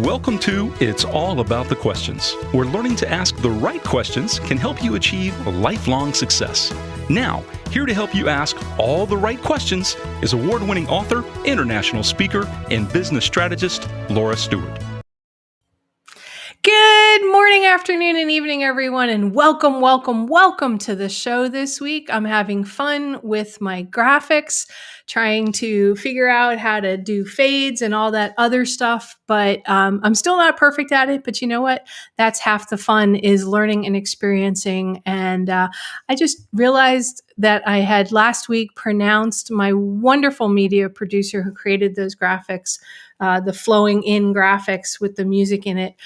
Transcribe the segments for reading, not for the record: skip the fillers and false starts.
Welcome to It's All About the Questions, where learning to ask the right questions can help you achieve lifelong success. Now, here to help you ask all the right questions is award-winning author, international speaker, and business strategist, Laura Stewart. Good morning, afternoon, and evening, everyone, and welcome to the show this week. I'm having fun with my graphics, trying to figure out how to do fades and all that other stuff, but I'm still not perfect at it. But you know what? That's half the fun, is learning and experiencing. And I just realized that I had last week pronounced my wonderful media producer who created those graphics, the flowing in graphics with the music in it,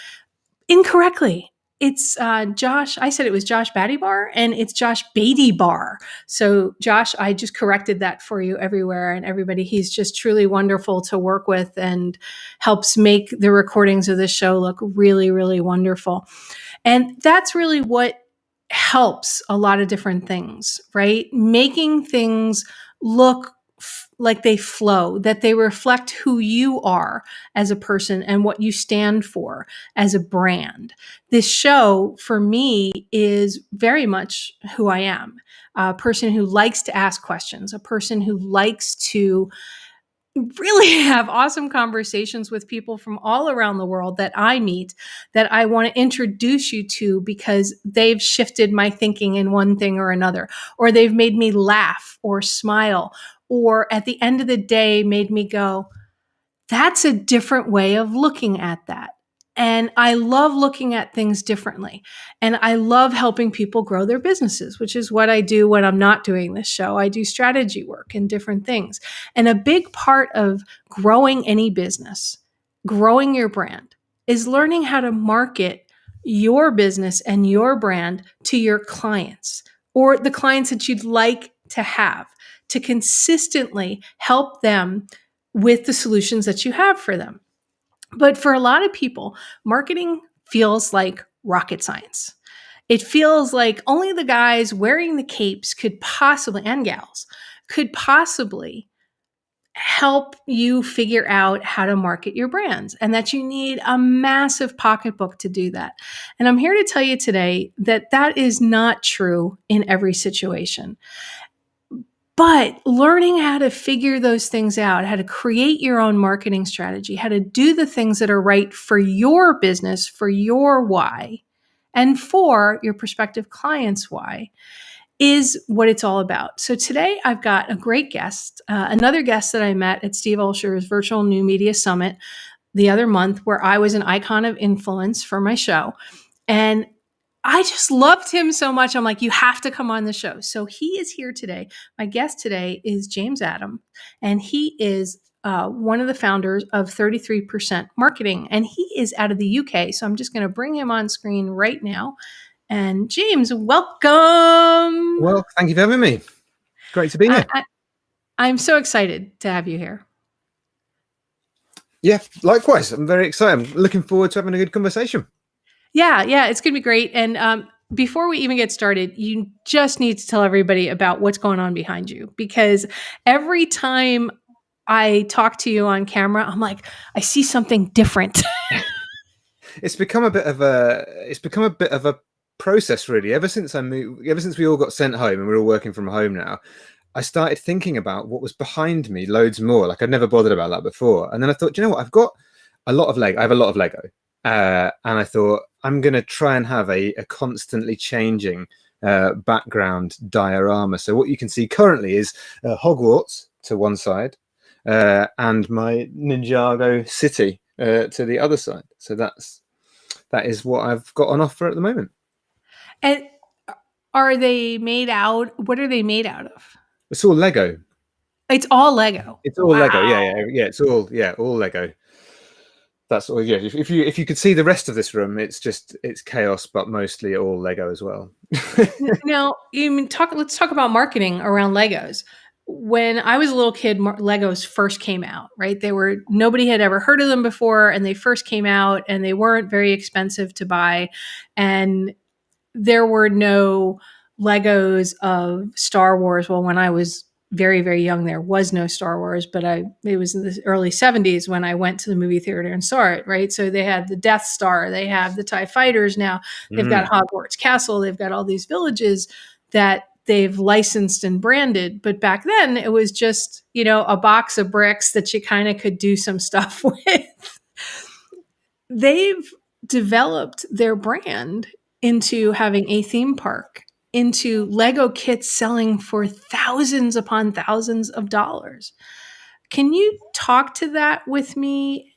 incorrectly. It's Josh. I said it was Josh Battybar, and it's Josh Beattybar. So Josh, I just corrected that for you everywhere and everybody. He's just truly wonderful to work with and helps make the recordings of this show look really, really wonderful. And that's really what helps a lot of different things, right? Making things look like they flow, that they reflect who you are as a person and what you stand for as a brand. This show, for me, is very much who I am, a person who likes to ask questions, a person who likes to really have awesome conversations with people from all around the world that I meet, that I want to introduce you to because they've shifted my thinking in one thing or another, or they've made me laugh or smile, or at the end of the day made me go, that's a different way of looking at that. And I love looking at things differently. And I love helping people grow their businesses, which is what I do when I'm not doing this show. I do strategy work and different things. And a big part of growing any business, growing your brand, is learning how to market your business and your brand to your clients, or the clients that you'd like to have, to consistently help them with the solutions that you have for them. But for a lot of people, marketing feels like rocket science. It feels like only the guys wearing the capes could possibly, and gals, could possibly help you figure out how to market your brands, and that you need a massive pocketbook to do that. And I'm here to tell you today that that is not true in every situation. But learning how to figure those things out, how to create your own marketing strategy, how to do the things that are right for your business, for your why, and for your prospective clients' why, is what it's all about. So today I've got a great guest, another guest that I met at Steve Olsher's Virtual New Media Summit the other month, where I was an icon of influence for my show. And I just loved him so much. I'm like, you have to come on the show. So he is here today. My guest today is James Adam, and he is one of the founders of 33% Marketing, and he is out of the UK. So I'm just going to bring him on screen right now. And James, welcome. Well, thank you for having me. Great to be here. I'm so excited to have you here. Yeah, likewise. I'm very excited. I'm looking forward to having a good conversation. Yeah, it's going to be great. And before we even get started, you just need to tell everybody about what's going on behind you, because every time I talk to you on camera, I'm like, I see something different. It's become a bit of a process, really. Ever since we all got sent home and we're all working from home now, I started thinking about what was behind me loads more. Like, I'd never bothered about that before. And then I thought, you know what? I've got a lot of Lego. I have a lot of Lego. And I thought, I'm going to try and have a constantly changing background diorama. So what you can see currently is Hogwarts to one side and my Ninjago city to the other side. So that is what I've got on offer at the moment. And are they made out? What are they made out of? It's all Lego. It's all Lego. It's all Lego. Yeah. It's all Lego. That's all. Yeah. If you could see the rest of this room, it's chaos, but mostly all Lego as well. Now, let's talk about marketing around Legos. When I was a little kid, Legos first came out, right? Nobody had ever heard of them before, and they first came out, and they weren't very expensive to buy, and there were no Legos of Star Wars. Well, when I was very, very young. There was no Star Wars, but it was in the early 70s when I went to the movie theater and saw it, right? So they had the Death Star, they have the TIE fighters now, they've got Hogwarts Castle, they've got all these villages that they've licensed and branded. But back then it was just, a box of bricks that you kind of could do some stuff with. They've developed their brand into having a theme park, into Lego kits selling for thousands upon thousands of dollars. Can you talk to that with me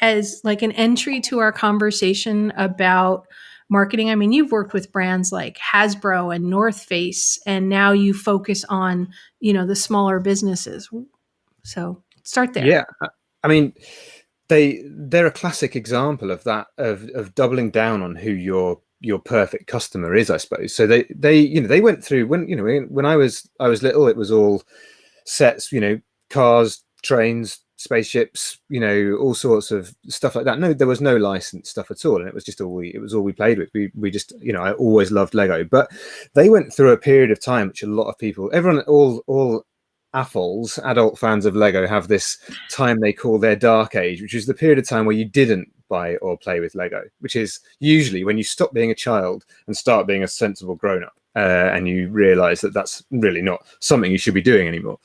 as like an entry to our conversation about marketing? I mean, you've worked with brands like Hasbro and North Face, and now you focus on, the smaller businesses. So start there. Yeah. I mean, they're a classic example of that, of doubling down on who your perfect customer is, I suppose. So they went through, when I was little, it was all sets, cars, trains, spaceships, all sorts of stuff like that. No, there was no licensed stuff at all, and it was just all we played with. We just, I always loved Lego. But they went through a period of time which a lot of people, everyone, all AFOLs, adult fans of Lego, have this time they call their dark age, which is the period of time where you didn't buy or play with Lego, which is usually when you stop being a child and start being a sensible grown-up, and you realize that that's really not something you should be doing anymore.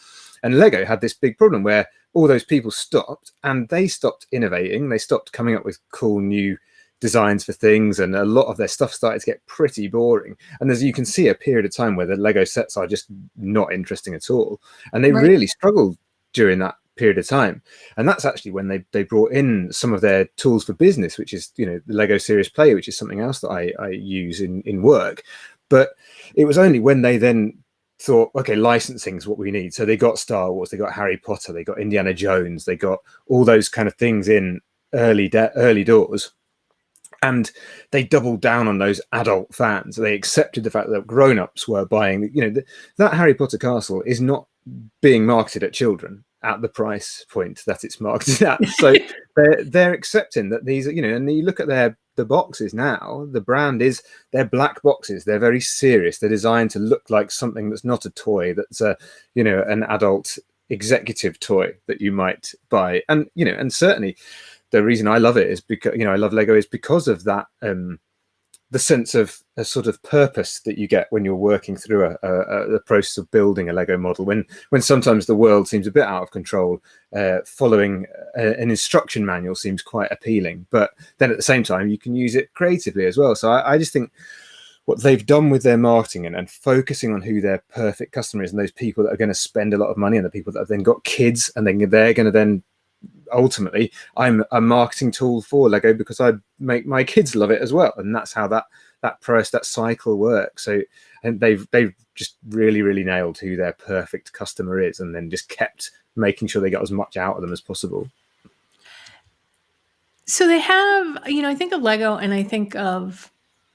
And Lego had this big problem where all those people stopped, and they stopped innovating. They stopped coming up with cool new designs for things, and a lot of their stuff started to get pretty boring. And as you can see, a period of time where the Lego sets are just not interesting at all, and they really struggled during that period of time. And that's actually when they brought in some of their tools for business, which is the Lego Serious Play, which is something else that I use in work. But it was only when they then thought, okay, licensing is what we need. So they got Star Wars, they got Harry Potter, they got Indiana Jones, they got all those kind of things in early doors. And they doubled down on those adult fans. They accepted the fact that grown-ups were buying, that Harry Potter castle is not being marketed at children at the price point that it's marketed at. So they're accepting that these, and you look at the boxes now, the brand is, they're black boxes. They're very serious. They're designed to look like something that's not a toy, that's an adult executive toy that you might buy. And, and certainly the reason I love it is because, I love Lego is because of that, the sense of a sort of purpose that you get when you're working through the process of building a Lego model. When sometimes the world seems a bit out of control, following an instruction manual seems quite appealing. But then at the same time, you can use it creatively as well. So I just think what they've done with their marketing and focusing on who their perfect customer is, and those people that are going to spend a lot of money, and the people that have then got kids, and then they're going to then ultimately, I'm a marketing tool for Lego because I make my kids love it as well, and that's how that cycle works. So, and they've just really nailed who their perfect customer is, and then just kept making sure they got as much out of them as possible. So they have, I think of Lego, and I think of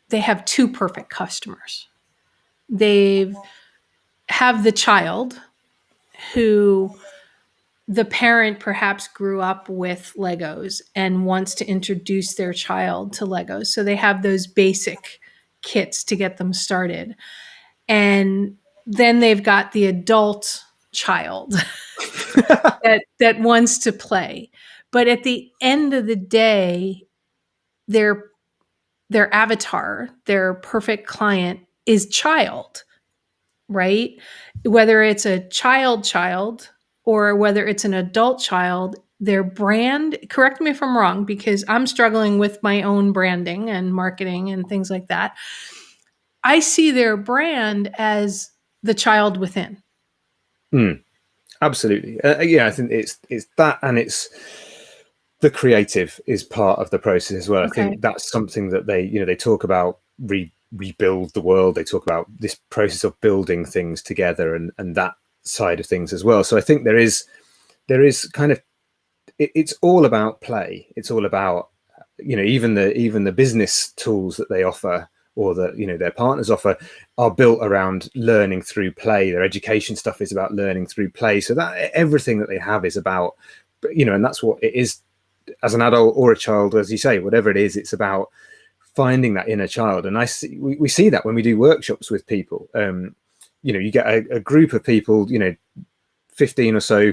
they have two perfect customers. They have the child who, the parent perhaps grew up with Legos and wants to introduce their child to Legos. So they have those basic kits to get them started. And then they've got the adult child that wants to play. But at the end of the day, their avatar, their perfect client is child, right? Whether it's a child, or whether it's an adult child, their brand, correct me if I'm wrong, because I'm struggling with my own branding and marketing and things like that. I see their brand as the child within. Absolutely. I think it's that, and it's the creative is part of the process as well. Okay. I think that's something that they talk about, rebuild the world. They talk about this process of building things together, and that side of things as well. So I think there is kind of, it's all about play. It's all about, even the business tools that they offer, or that their partners offer, are built around learning through play. Their education stuff is about learning through play. So that everything that they have is about, and that's what it is as an adult or a child, as you say, whatever it is, it's about finding that inner child. And we see that when we do workshops with people. You get a group of people, 15 or so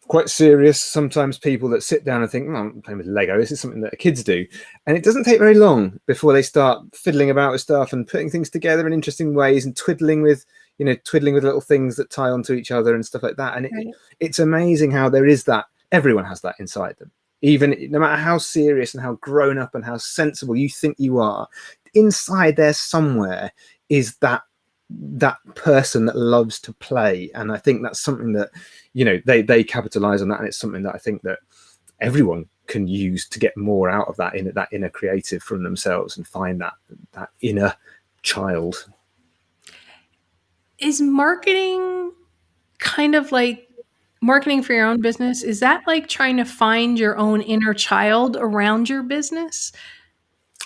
quite serious, sometimes people that sit down and think, oh, I'm playing with Lego, this is something that kids do. And it doesn't take very long before they start fiddling about with stuff and putting things together in interesting ways and twiddling with little things that tie onto each other and stuff like that. And it's amazing how there is that. Everyone has that inside them. Even no matter how serious and how grown up and how sensible you think you are, inside there somewhere is that person that loves to play. And I think that's something that, they capitalize on that, and it's something that I think that everyone can use to get more out of that inner creative from themselves and find that inner child. Is marketing kind of like marketing for your own business? Is that like trying to find your own inner child around your business?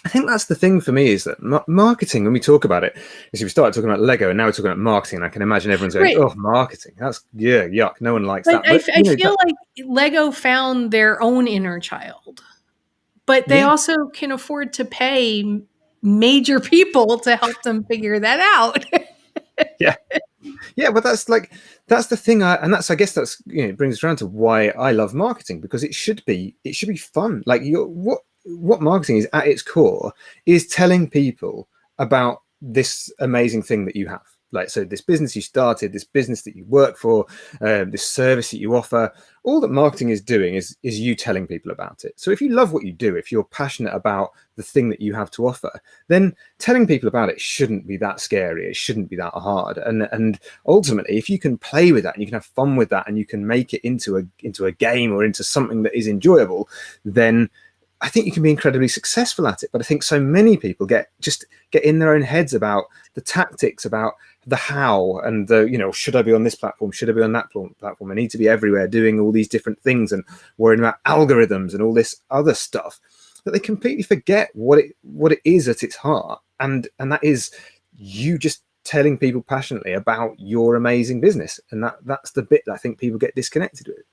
I think that's the thing for me, is that marketing, when we talk about it, is we started talking about Lego and now we're talking about marketing. And I can imagine everyone's going, oh, marketing. That's, yuck. No one likes that. But I feel like Lego found their own inner child, but they also can afford to pay major people to help them figure that out. Yeah, but that's the thing. I guess that's, it brings us around to why I love marketing, because it should be fun. Like what marketing is at its core is telling people about this amazing thing that you have. Like, so this business you started, this business that you work for, this service that you offer, all that marketing is doing is you telling people about it. So if you love what you do, if you're passionate about the thing that you have to offer, then telling people about it shouldn't be that scary. It shouldn't be that hard. And ultimately, if you can play with that and you can have fun with that and you can make it into a game or into something that is enjoyable, then I think you can be incredibly successful at it. But I think so many people get in their own heads about the tactics, about the how, and the, should I be on this platform? Should I be on that platform? I need to be everywhere doing all these different things and worrying about algorithms and all this other stuff, that they completely forget what it is at its heart. And that is you just telling people passionately about your amazing business. And that's the bit that I think people get disconnected with.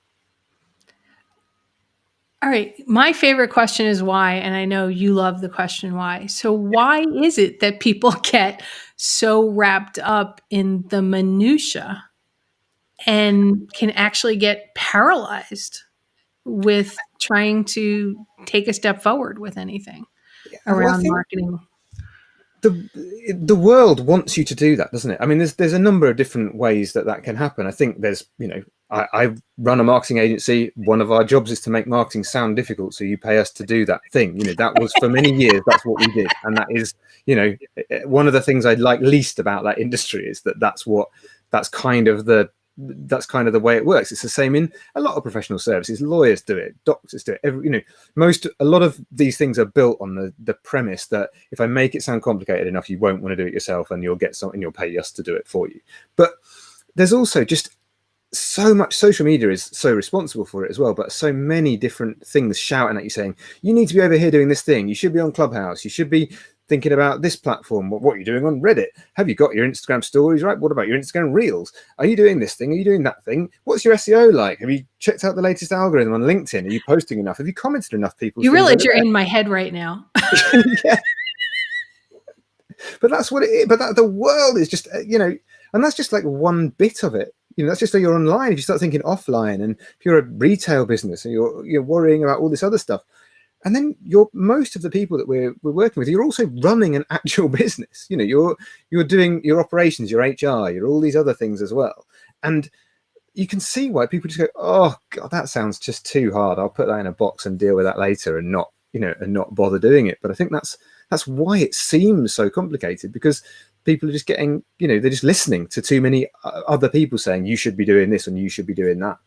All right. My favorite question is why, and I know you love the question why. So why is it that people get so wrapped up in the minutia and can actually get paralyzed with trying to take a step forward with anything around marketing? The world wants you to do that, doesn't it? I mean, there's a number of different ways that can happen. I think there's, I run a marketing agency. One of our jobs is to make marketing sound difficult, so you pay us to do that thing. That was for many years, that's what we did. And that is, one of the things I like least about that industry is that's kind of the way it works. It's the same in a lot of professional services. Lawyers do it, doctors do it. A lot of these things are built on the premise that if I make it sound complicated enough, you won't want to do it yourself, and you'll get something, you'll pay us to do it for you. But there's also just so much. Social media is so responsible for it as well, but so many different things shouting at you saying, you need to be over here doing this thing, you should be on Clubhouse, you should be thinking about this platform, what are you doing on Reddit, have you got your Instagram stories right, what about your Instagram reels, are you doing this thing, are you doing that thing, what's your SEO like, have you checked out the latest algorithm on LinkedIn, are you posting enough, have you commented enough people? You realize you're in my head right now. Yeah. But that's what it is. But the world is just, and that's just like one bit of it. That's just like you're online. If you start thinking offline, and if you're a retail business and you're worrying about all this other stuff, and then most of the people that we're working with, you're also running an actual business. You're doing your operations, your HR, you're all these other things as well. And you can see why people just go, oh God, that sounds just too hard. I'll put that in a box and deal with that later, and not bother doing it. But I think that's why it seems so complicated, because people are just getting, they're just listening to too many other people saying you should be doing this and you should be doing that.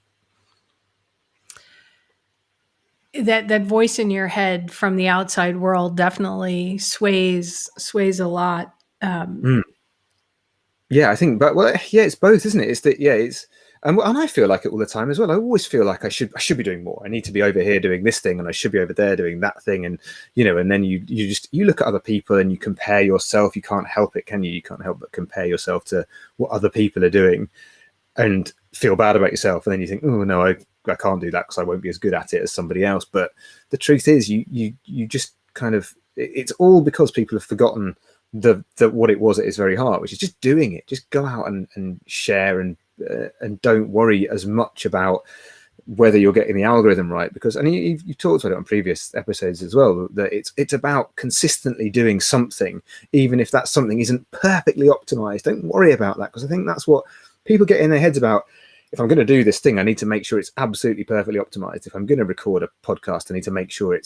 That voice in your head from the outside world definitely sways a lot. Yeah, I think, but it's both, isn't it? It's that, it's, and I feel like it all the time as well. I always feel like I should be doing more. I need to be over here doing this thing, and I should be over there doing that thing. And and then you look at other people and you compare yourself. You can't help it, can you? You can't help but compare yourself to what other people are doing, and feel bad about yourself. And then you think, oh no, I can't do that because I won't be as good at it as somebody else. But the truth is, you just kind of, it's all because people have forgotten the what it was at its very heart, which is just doing it. Just go out and share and and don't worry as much about whether you're getting the algorithm right, because, and you talked about it on previous episodes as well, that it's about consistently doing something, even if that something isn't perfectly optimized. Don't worry about that, because I think that's what people get in their heads about. If I'm going to do this thing, I need to make sure it's absolutely perfectly optimized. If I'm going to record a podcast, I need to make sure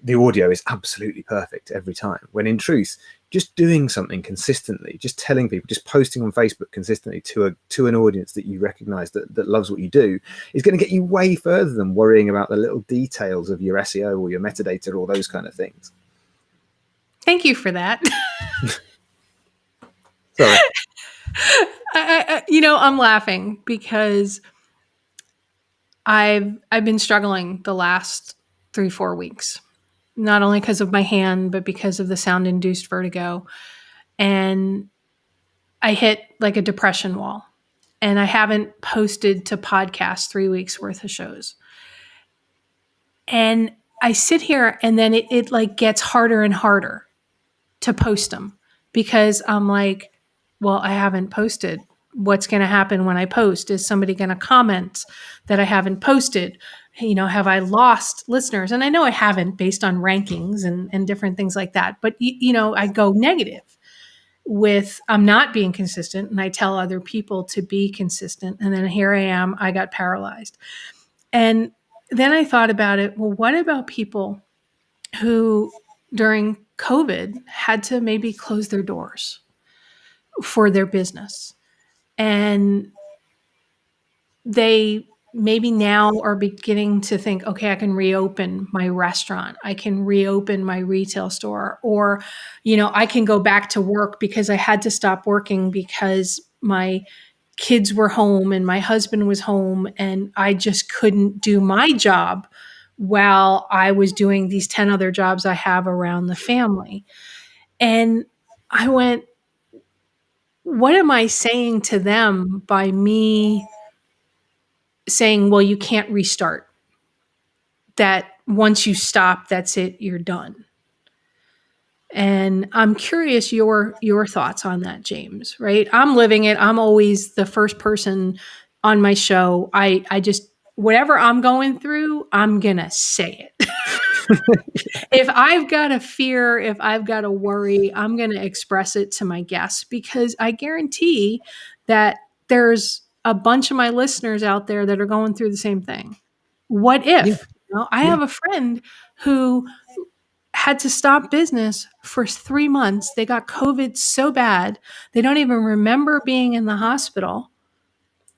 the audio is absolutely perfect every time, when in truth, just doing something consistently, just telling people, just posting on Facebook consistently to an audience that you recognize that loves what you do, is going to get you way further than worrying about the little details of your SEO or your metadata or those kind of things. Thank you for that. Sorry. I'm laughing because I've been struggling the last 3-4 weeks, not only because of my hand, but because of the sound induced vertigo. And I hit like a depression wall, and I haven't posted to podcast 3 weeks worth of shows. And I sit here, and then it like gets harder and harder to post them, because I'm like, well, I haven't posted. What's going to happen when I post? Is somebody going to comment that I haven't posted? Have I lost listeners? And I know I haven't, based on rankings and different things like that. But, I go negative with I'm not being consistent, and I tell other people to be consistent. And then here I am, I got paralyzed. And then I thought about it. Well, what about people who during COVID had to maybe close their doors for their business, and they maybe now are beginning to think, okay, I can reopen my restaurant, I can reopen my retail store, or I can go back to work because I had to stop working because my kids were home and my husband was home, and I just couldn't do my job while I was doing these 10 other jobs I have around the family. And I went, what am I saying to them by me saying, well, you can't restart? That once you stop, that's it, you're done. And I'm curious your thoughts on that, James, right? I'm living it. I'm always the first person on my show. I just, whatever I'm going through, I'm going to say it. If I've got a fear, if I've got a worry, I'm going to express it to my guests, because I guarantee that there's a bunch of my listeners out there that are going through the same thing. What if? Yeah. I have a friend who had to stop business for 3 months. They got COVID so bad, they don't even remember being in the hospital.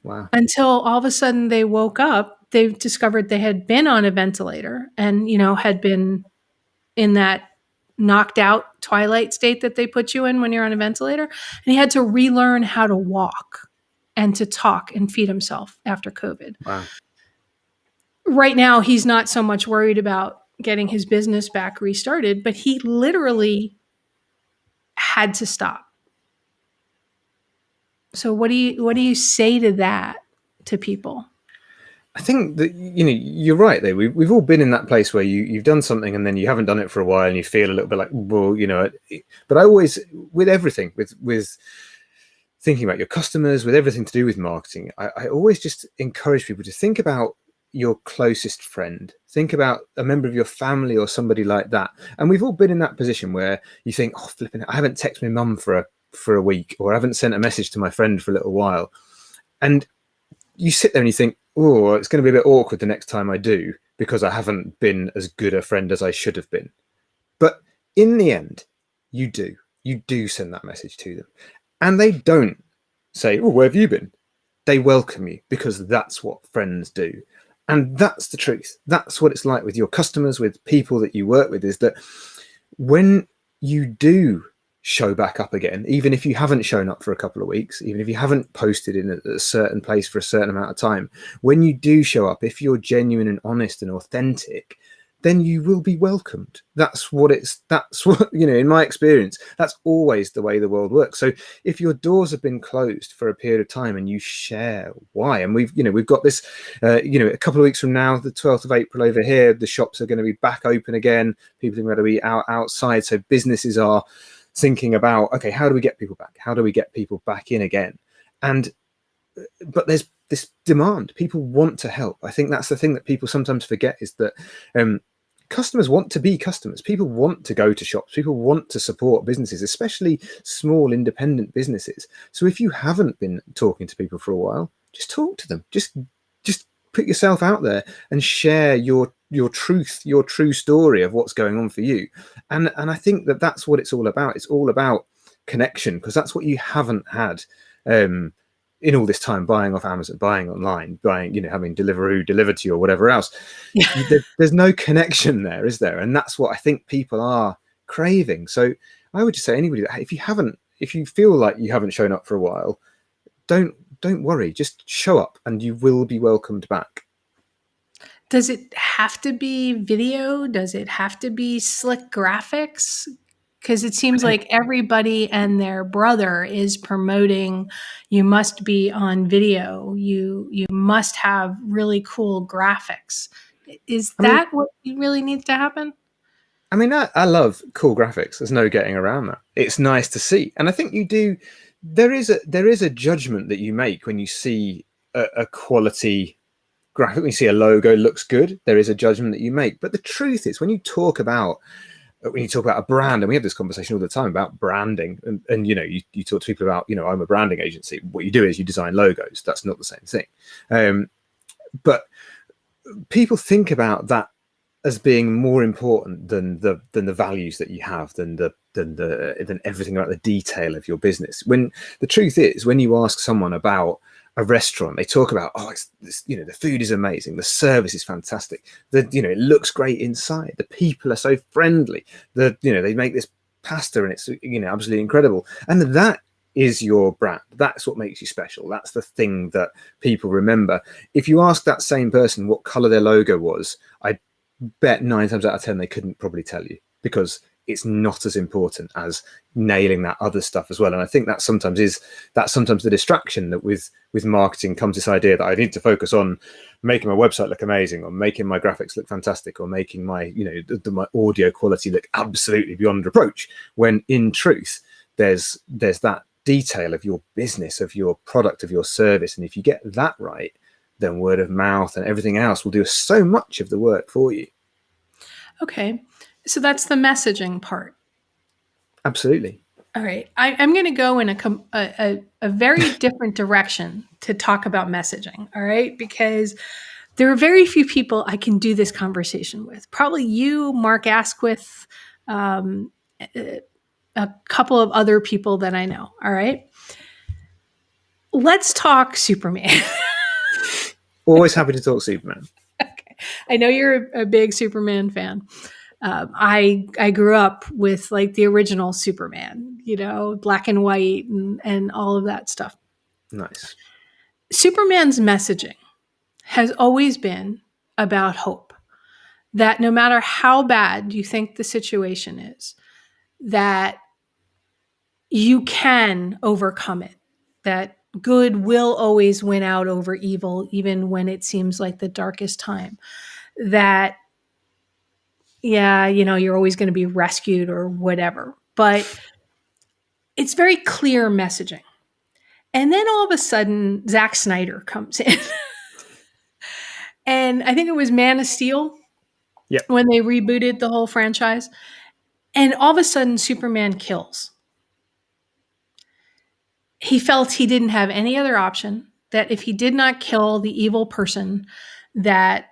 Wow. Until all of a sudden they woke up, they discovered they had been on a ventilator and, had been in that knocked out twilight state that they put you in when you're on a ventilator. And he had to relearn how to walk and to talk and feed himself after COVID. Wow. Right now, he's not so much worried about getting his business back restarted, but he literally had to stop. So what do you say to that, to people? I think that, you're right there. We've all been in that place where you've done something and then you haven't done it for a while and you feel a little bit like, well, but I always, with everything, with thinking about your customers, with everything to do with marketing, I always just encourage people to think about your closest friend. Think about a member of your family or somebody like that. And we've all been in that position where you think, oh, flipping, I haven't texted my mum for a week, or I haven't sent a message to my friend for a little while. And you sit there and you think, oh, it's going to be a bit awkward the next time I do, because I haven't been as good a friend as I should have been. But in the end, you do send that message to them. And they don't say, oh, where have you been? They welcome you, because that's what friends do. And that's the truth. That's what it's like with your customers, with people that you work with, is that when you do show back up again, even if you haven't shown up for a couple of weeks, even if you haven't posted in a certain place for a certain amount of time, when you do show up, if you're genuine and honest and authentic, then you will be welcomed. That's what, in my experience, that's always the way the world works. So if your doors have been closed for a period of time and you share why, and we've got this, a couple of weeks from now, the 12th of April over here, the shops are going to be back open again. People are going to be outside. So businesses are thinking about, okay, how do we get people back? How do we get people back in again? And but there's this demand. People want to help. I think that's the thing that people sometimes forget, is that customers want to be customers. People want to go to shops. People want to support businesses, especially small independent businesses. So if you haven't been talking to people for a while, just talk to them. Just put yourself out there and share your truth, your true story of what's going on for you. And I think that that's what it's all about. It's all about connection, because that's what you haven't had in all this time, buying off Amazon, buying online, buying, having Deliveroo delivered to you or whatever else. There's no connection there, is there? And that's what I think people are craving. So I would just say, anybody that if you feel like you haven't shown up for a while, don't worry, just show up and you will be welcomed back. Does it have to be video? Does it have to be slick graphics? Because it seems like everybody and their brother is promoting, you must be on video. You must have really cool graphics. Is that what really needs to happen? I mean, I love cool graphics. There's no getting around that. It's nice to see. And I think you do. There is a judgment that you make when you see a quality graphic. When you see a logo looks good, there is a judgment that you make. But the truth is, when you talk about a brand, and we have this conversation all the time about branding, and you talk to people about, I'm a branding agency. What you do is you design logos. That's not the same thing. But people think about that as being more important than the values that you have, than everything about the detail of your business. When the truth is, when you ask someone about a restaurant, they talk about, the food is amazing, the service is fantastic, it looks great inside, the people are so friendly, they make this pasta and it's absolutely incredible, and that is your brand. That's what makes you special. That's the thing that people remember. If you ask that same person what color their logo was, I bet 9 times out of 10 they couldn't probably tell you, because it's not as important as nailing that other stuff as well. And I think that's sometimes the distraction, that with marketing comes this idea that I need to focus on making my website look amazing, or making my graphics look fantastic, or making my my audio quality look absolutely beyond reproach, when in truth there's that detail of your business, of your product, of your service. And if you get that right, then word of mouth and everything else will do so much of the work for you. Okay. So that's the messaging part. Absolutely. All right. I'm going to go in a very different direction to talk about messaging. All right. Because there are very few people I can do this conversation with. Probably you, Mark Asquith, a couple of other people that I know. All right. Let's talk Superman. Always happy to talk Superman. Okay. I know you're a big Superman fan. I grew up with like the original Superman, black and white and all of that stuff. Nice. Superman's messaging has always been about hope. That no matter how bad you think the situation is, that you can overcome it. That good will always win out over evil, even when it seems like the darkest time. That, you're always going to be rescued or whatever. But it's very clear messaging. And then all of a sudden, Zack Snyder comes in. And I think it was Man of Steel. Yep. When they rebooted the whole franchise. And all of a sudden, Superman kills. He felt he didn't have any other option, that if he did not kill the evil person, that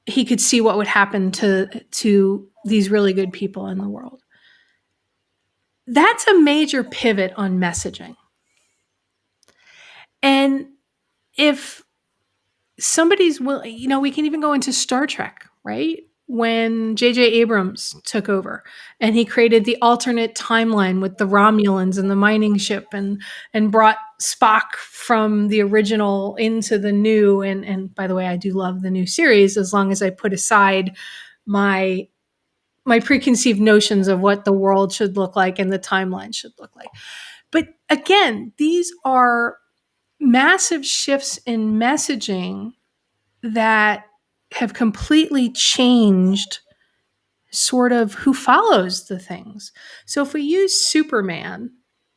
he could see what would happen to these really good people in the world. That's a major pivot on messaging. And if somebody's willing, we can even go into Star Trek, right? When J.J. Abrams took over and he created the alternate timeline with the Romulans and the mining ship and brought Spock from the original into the new. And by the way, I do love the new series, as long as I put aside my preconceived notions of what the world should look like and the timeline should look like. But again, these are massive shifts in messaging that have completely changed sort of who follows the things. So if we use Superman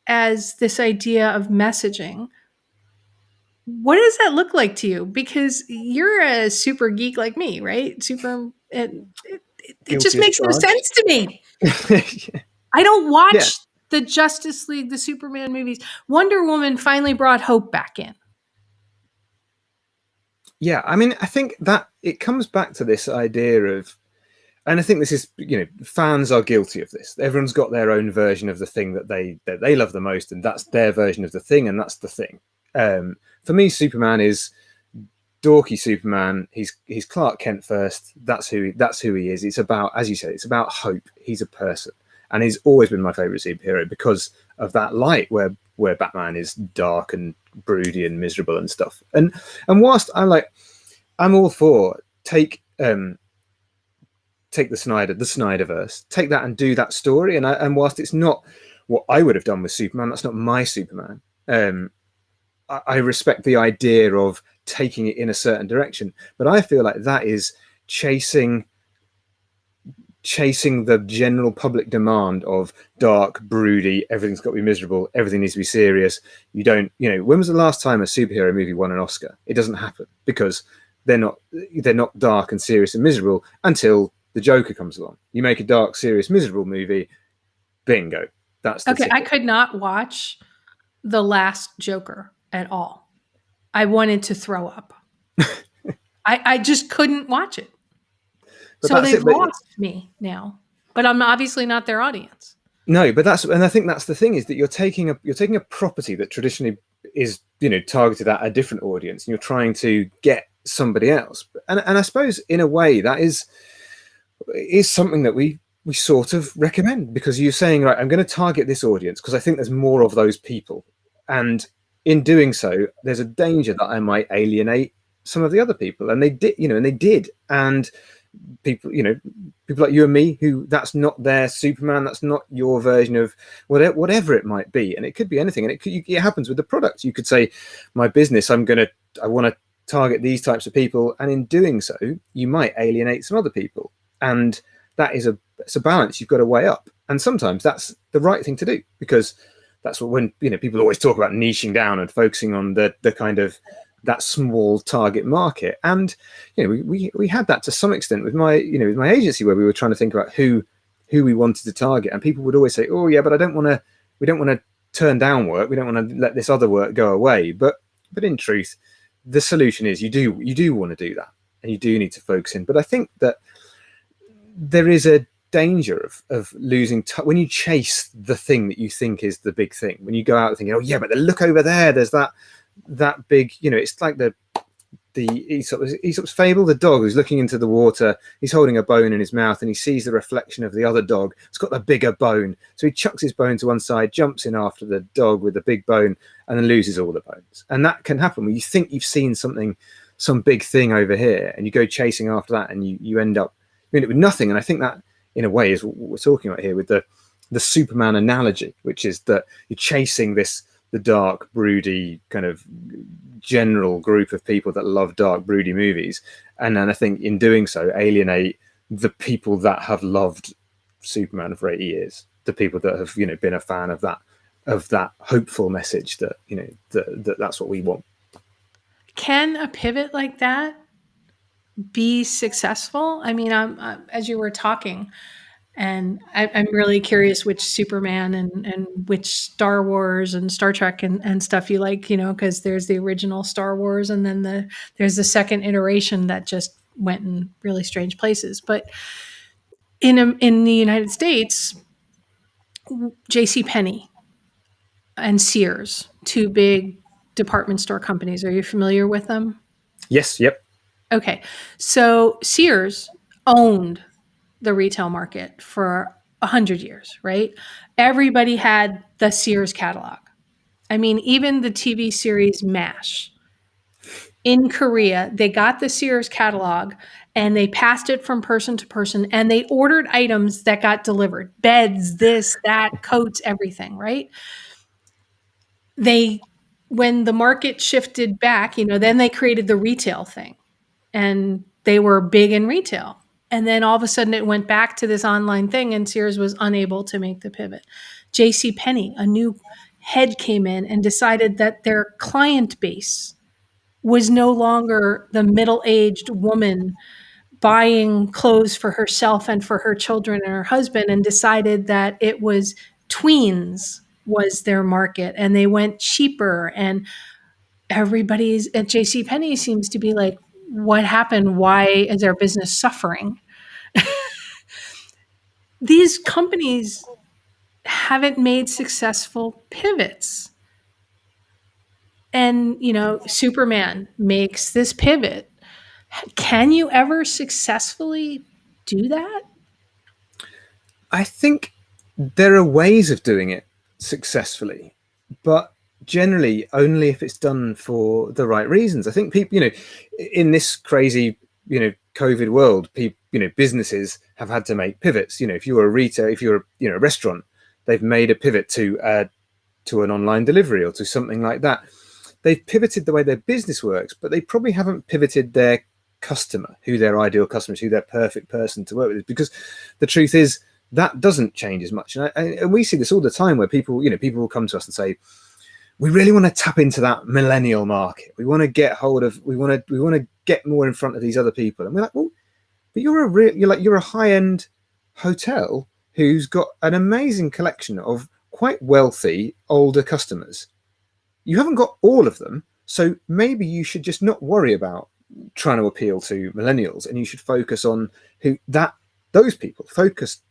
as this idea of messaging, What does that look like to you? Because you're a super geek like me, right? It just Guilty as makes no charged. sense to me. I don't watch Yeah. the Justice League, the Superman movies. Wonder Woman finally brought hope back in. Yeah. I mean, I think that it comes back to this idea of, and I think this is, fans are guilty of this. Everyone's got their own version of the thing that they love the most, and that's their version of the thing, and that's the thing. For me, Superman is dorky Superman. He's Clark Kent first. That's who he is. It's about, as you said, it's about hope. He's a person, and he's always been my favorite superhero because of that light where Batman is dark and broody and miserable and stuff. And whilst I'm all for take the Snyderverse, take that and do that story. And whilst it's not what I would have done with Superman, that's not my Superman. I respect the idea of taking it in a certain direction, but I feel like that is chasing the general public demand of dark, broody, everything's got to be miserable, everything needs to be serious. When was the last time a superhero movie won an Oscar? It doesn't happen because they're not dark and serious and miserable until the Joker comes along. You make a dark, serious, miserable movie, bingo. That's the Okay, ticket. I could not watch the last Joker at all. I wanted to throw up. I just couldn't watch it. But so they've it, but lost me now. But I'm obviously not their audience. No, but I think that's the thing, is that you're taking a property that traditionally is targeted at a different audience, and you're trying to get somebody else. And I suppose in a way that is something that we sort of recommend, because you're saying, right, I'm going to target this audience because I think there's more of those people, and in doing so, there's a danger that I might alienate some of the other people, and they did, and people like you and me, who that's not their Superman, that's not your version of whatever it might be, and it could be anything, and it happens with the product. You could say, my business, I want to target these types of people, and in doing so, you might alienate some other people, and that is it's a balance you've got to weigh up, and sometimes that's the right thing to do, because that's when people always talk about niching down and focusing on the kind of that small target market. And we had that to some extent with my agency, where we were trying to think about who we wanted to target, and people would always say, oh yeah, but we don't want to turn down work, we don't want to let this other work go away. But in truth, the solution is you do want to do that, and you do need to focus in. But I think that there is a danger of losing when you chase the thing that you think is the big thing, when you go out thinking, oh yeah, but look over there, there's that big, it's like the Aesop's fable, the dog who's looking into the water, he's holding a bone in his mouth, and he sees the reflection of the other dog. It's got the bigger bone, so he chucks his bone to one side, jumps in after the dog with the big bone, and then loses all the bones. And that can happen when you think you've seen some big thing over here, and you go chasing after that, and you end up with nothing. And I think that in a way is what we're talking about here with the Superman analogy, which is that you're chasing the dark, broody kind of general group of people that love dark, broody movies, and then I think in doing so alienate the people that have loved Superman for 80 years, the people that have been a fan of that hopeful message that that's what we want. Can a pivot like that be successful? I mean, as you were talking, and I'm really curious which Superman and which Star Wars and Star Trek and stuff you like, because there's the original Star Wars, and then there's the second iteration that just went in really strange places. But in the United States, J.C. Penney and Sears, two big department store companies. Are you familiar with them? Yes. Yep. Okay. So Sears owned the retail market for 100 years, right? Everybody had the Sears catalog. I mean, even the TV series MASH. In Korea, they got the Sears catalog and they passed it from person to person, and they ordered items that got delivered. Beds, this, that, coats, everything, right? When the market shifted back, then they created the retail thing, and they were big in retail. And then all of a sudden it went back to this online thing, and Sears was unable to make the pivot. J.C. Penney, a new head came in and decided that their client base was no longer the middle-aged woman buying clothes for herself and for her children and her husband, and decided that it was tweens was their market, and they went cheaper. And everybody's at JCPenney seems to be like, what happened? Why is our business suffering? These companies haven't made successful pivots. And, Superman makes this pivot. Can you ever successfully do that? I think there are ways of doing it successfully, but generally only if it's done for the right reasons. I think people, in this crazy, COVID world, people, businesses have had to make pivots. If you're a retailer, if you're a restaurant, they've made a pivot to an online delivery or to something like that. They've pivoted the way their business works, but they probably haven't pivoted their customer, who their ideal customer is, who their perfect person to work with is, because the truth is that doesn't change as much. And we see this all the time where people will come to us and say, we really want to tap into that millennial market. We want to get hold of, we want to get more in front of these other people. And we're like, well, but you're a high-end hotel who's got an amazing collection of quite wealthy older customers. You haven't got all of them, so maybe you should just not worry about trying to appeal to millennials, and you should focus on those people.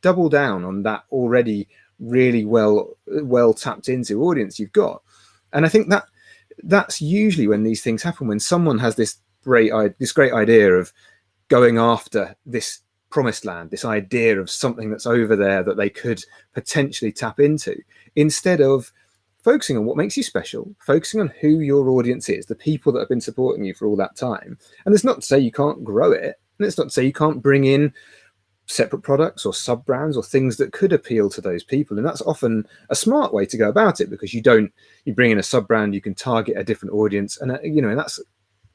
Double down on that already really well tapped into audience you've got. And I think that's usually when these things happen, when someone has this great idea of going after this promised land, this idea of something that's over there that they could potentially tap into, instead of focusing on what makes you special, focusing on who your audience is, the people that have been supporting you for all that time. And it's not to say you can't grow it, and it's not to say you can't bring in separate products or sub brands or things that could appeal to those people. And that's often a smart way to go about it, because you bring in a sub brand, you can target a different audience. And and that's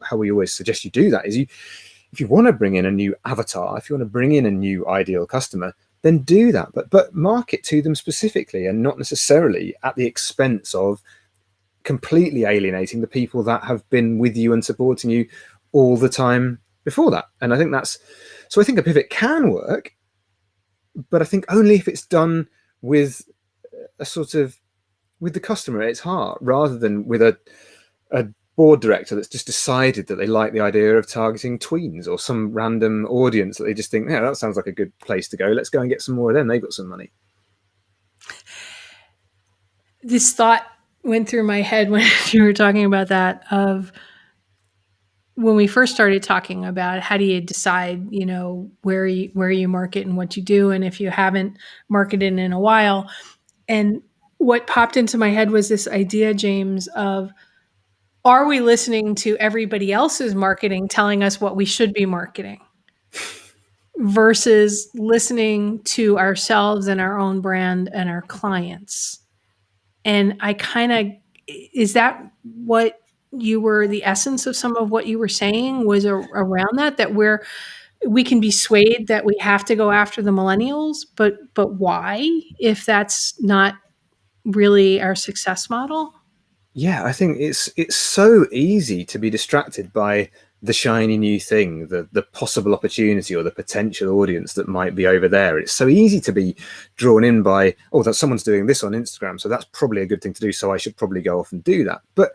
how we always suggest you do that, is if you want to bring in a new avatar, if you want to bring in a new ideal customer, then do that, but market to them specifically, and not necessarily at the expense of completely alienating the people that have been with you and supporting you all the time before that. And I think I think a pivot can work, but I think only if it's done with with the customer at its heart, rather than with a board director that's just decided that they like the idea of targeting tweens or some random audience that they just think, yeah, that sounds like a good place to go. Let's go and get some more of them. They've got some money. This thought went through my head when you were talking about that, of when we first started talking about how do you decide, where you market and what you do, and if you haven't marketed in a while. And what popped into my head was this idea, James, of, are we listening to everybody else's marketing telling us what we should be marketing, versus listening to ourselves and our own brand and our clients? And is that what the essence of some of what you were saying was around that we can be swayed that we have to go after the millennials, but why, if that's not really our success model? Yeah, I think it's so easy to be distracted by the shiny new thing, the possible opportunity or the potential audience that might be over there. It's so easy to be drawn in by, that someone's doing this on Instagram, so that's probably a good thing to do, so I should probably go off and do that. But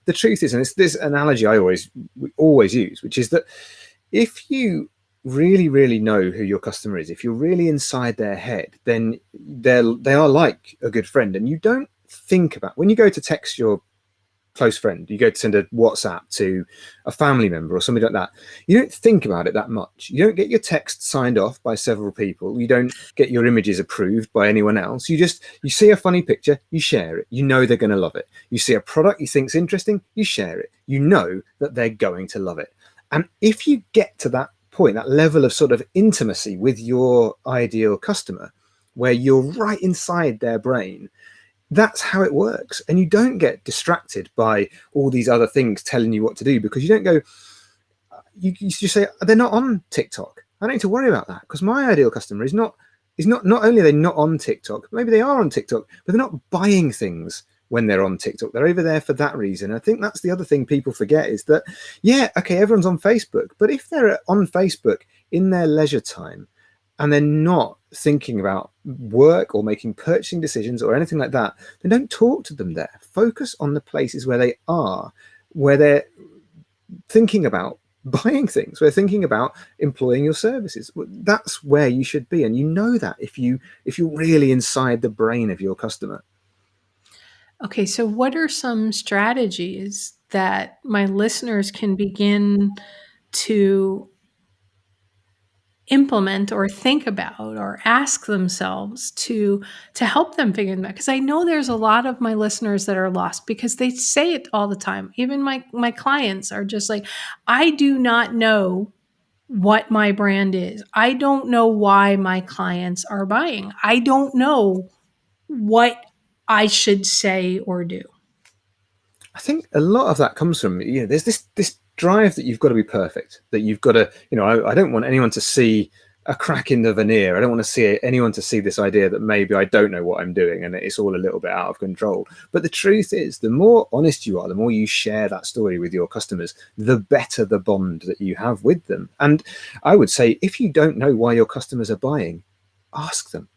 the truth is, and it's this analogy we always use, which is that if you really, really know who your customer is, if you're really inside their head, then they are like a good friend. And you don't think about, when you go to text your close friend, you go to send a WhatsApp to a family member or something like that, you don't think about it that much. You don't get your text signed off by several people. You don't get your images approved by anyone else. You see a funny picture, you share it. You know they're going to love it. You see a product you think's interesting, you share it. You know that they're going to love it. And if you get to that point, that level of sort of intimacy with your ideal customer, where you're right inside their brain, that's how it works. And you don't get distracted by all these other things telling you what to do, because you don't go, you just say, they're not on TikTok. I don't need to worry about that, because my ideal customer is not only are they not on TikTok, maybe they are on TikTok, but they're not buying things when they're on TikTok. They're over there for that reason. I think that's the other thing people forget is that, yeah, okay, everyone's on Facebook, but if they're on Facebook in their leisure time and they're not thinking about work or making purchasing decisions or anything like that, then don't talk to them there. Focus on the places where they are, where they're thinking about buying things, we're thinking about employing your services. That's where you should be, and you know that if you're really inside the brain of your customer. Okay, so what are some strategies that my listeners can begin to implement or think about or ask themselves to help them figure them out? Because I know there's a lot of my listeners that are lost because they say it all the time. Even my clients are just like, I do not know what my brand is. I don't know why my clients are buying. I don't know what I should say or do. I think a lot of that comes from, there's this drive that you've got to be perfect, that you've got to, I don't want anyone to see a crack in the veneer. I don't want to see anyone to see this idea that maybe I don't know what I'm doing and it's all a little bit out of control. But the truth is, the more honest you are, the more you share that story with your customers, the better the bond that you have with them. And I would say, if you don't know why your customers are buying, ask them.